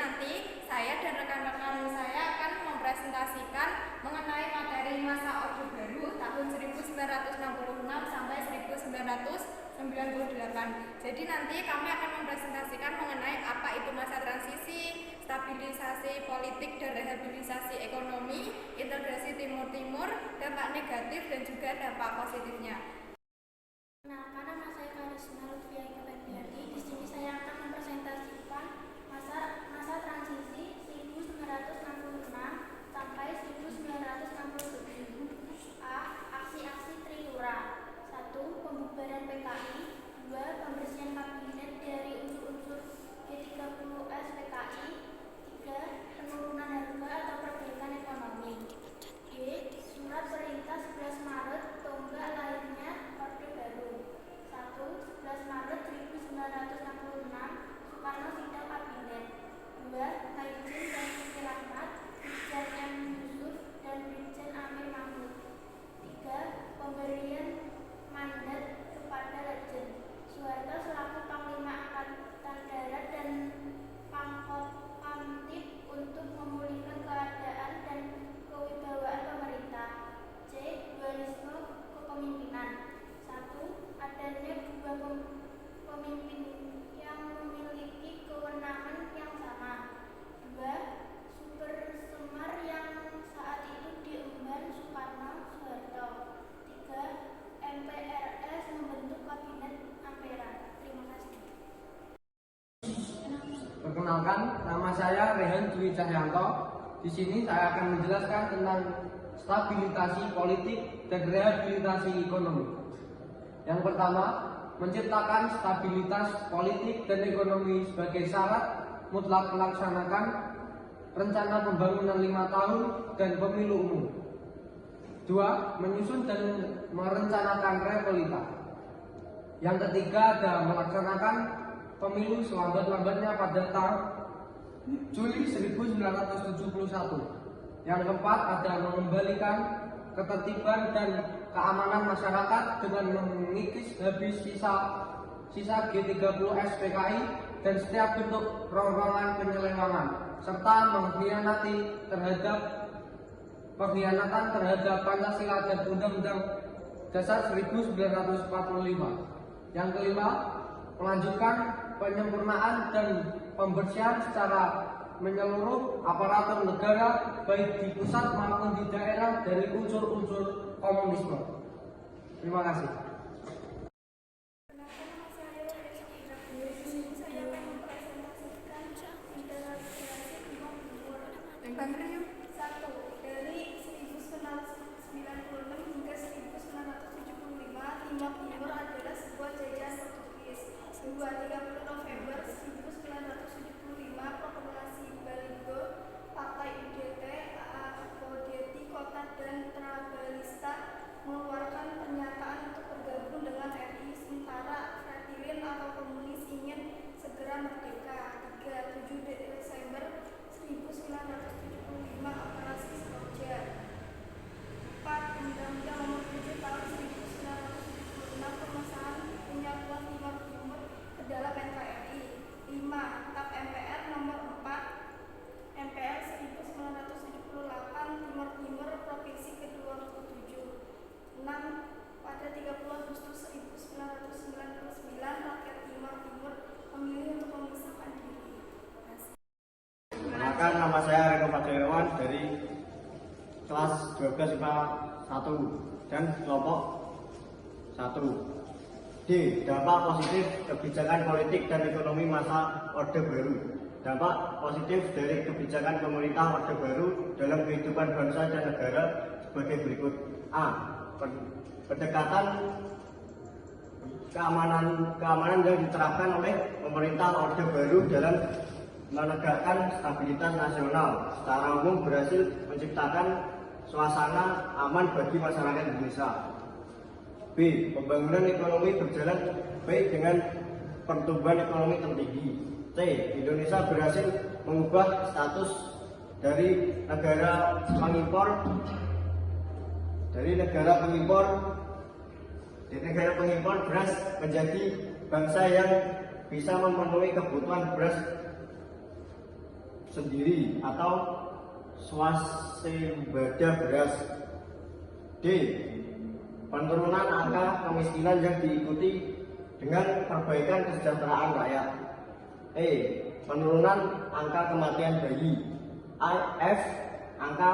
nanti saya dan rekan-rekan saya akan mempresentasikan mengenai materi masa Orde Baru tahun 1966 sampai 1998. Jadi nanti kami akan mempresentasikan mengenai apa itu masa transisi, stabilisasi politik dan rehabilitasi ekonomi, integrasi Timur-Timur, dampak negatif dan juga dampak positifnya. Nah, nama saya Karisma Lutfia Iketanbiati. Di sini saya akan mempresentasikan masa transisi 1966 sampai 1967. A. Aksi-aksi Trikora. 1. Pembubaran PKI. 2. Pembersihan kabinet dari unsur-unsur G30S PKI. 3. Penurunan harga atau perbaikan ekonomi. B. Surat Perintah 11 Maret tonggak lahirnya Orde Baru. 1. 11 Maret 1966 Soekarno sidang kabinet. 2. Majen dan Siti Rahmat, Brigjen M. Yusuf dan Brigjen Amir Mahmud. 3. Pemberian mandat kepada Lejen Soeharto selaku Panglima Angkatan Darat dan Pangkopkamtib untuk memulihkan keadaan dan kewibawaan pemerintah. C. Dualisme kepemimpinan. 1. Adanya dua pemimpin yang memiliki kewenangan yang sama. 2. Super Semar yang saat itu diemban Soekarno-Soeharto. 3. MPRS membentuk Kabinet Ampera. Terima kasih. Perkenalkan, nama saya Rehan Dwi Cahyanto. Di sini saya akan menjelaskan tentang stabilisasi politik dan rehabilitasi ekonomi. Yang pertama, menciptakan stabilitas politik dan ekonomi sebagai syarat mutlak melaksanakan rencana pembangunan 5 tahun dan pemilu umum. 2. Menyusun dan merencanakan realita. Yang ketiga ada melaksanakan pemilu selambat-lambatnya pada tahun Juli 1971. Yang keempat ada mengembalikan ketertiban dan keamanan masyarakat dengan mengikis habis sisa G30S PKI dan setiap bentuk rongrongan penyelewengan serta pengkhianatan terhadap Pancasila dan Undang-Undang Dasar 1945. Yang kelima, melanjutkan penyempurnaan dan pembersihan secara menyeluruh aparatur negara baik di pusat maupun di daerah dari unsur-unsur komunisme. Terima kasih. Dari 1996 hingga 1975, Timor Timur adalah sebuah jajahan Portugis. 2. 30 November 1975, Proklamasi Baligo, Partai UDT, Apodeti Kota dan Trabalista mengeluarkan pernyataan untuk bergabung dengan RI, sementara Fretilin atau komunis ingin segera merdeka. 3. 7 Desember 1975, Operasi Seroja. 4. Undang-Undang Nomor 7 Tahun 1976, pengesahan penyatuan Timor Timur ke dalam NKRI. 5. TAP MPR Nomor 4 MPR 1978 Timor Timur Provinsi ke-27. 6. Pada 30 Agustus 1999, rakyat Timor Timur memilih untuk memisahkan diri. Perkenalkan, nama saya Reno Fajrawan dari kelas 12 IPA 1 dan kelompok 1. D. Dampak positif kebijakan politik dan ekonomi masa Orde Baru. Dampak positif dari kebijakan pemerintah Orde Baru dalam kehidupan bangsa dan negara sebagai berikut. A. Pendekatan keamanan yang diterapkan oleh pemerintah Orde Baru dalam menegakkan stabilitas nasional secara umum berhasil menciptakan suasana aman bagi masyarakat Indonesia. B. Pembangunan ekonomi berjalan baik dengan pertumbuhan ekonomi tertinggi. C. Indonesia berhasil mengubah status dari negara pengimpor beras menjadi bangsa yang bisa memenuhi kebutuhan beras sendiri atau swasembada beras. D. Penurunan angka kemiskinan yang diikuti dengan perbaikan kesejahteraan rakyat. E. Penurunan angka kematian bayi. F. Angka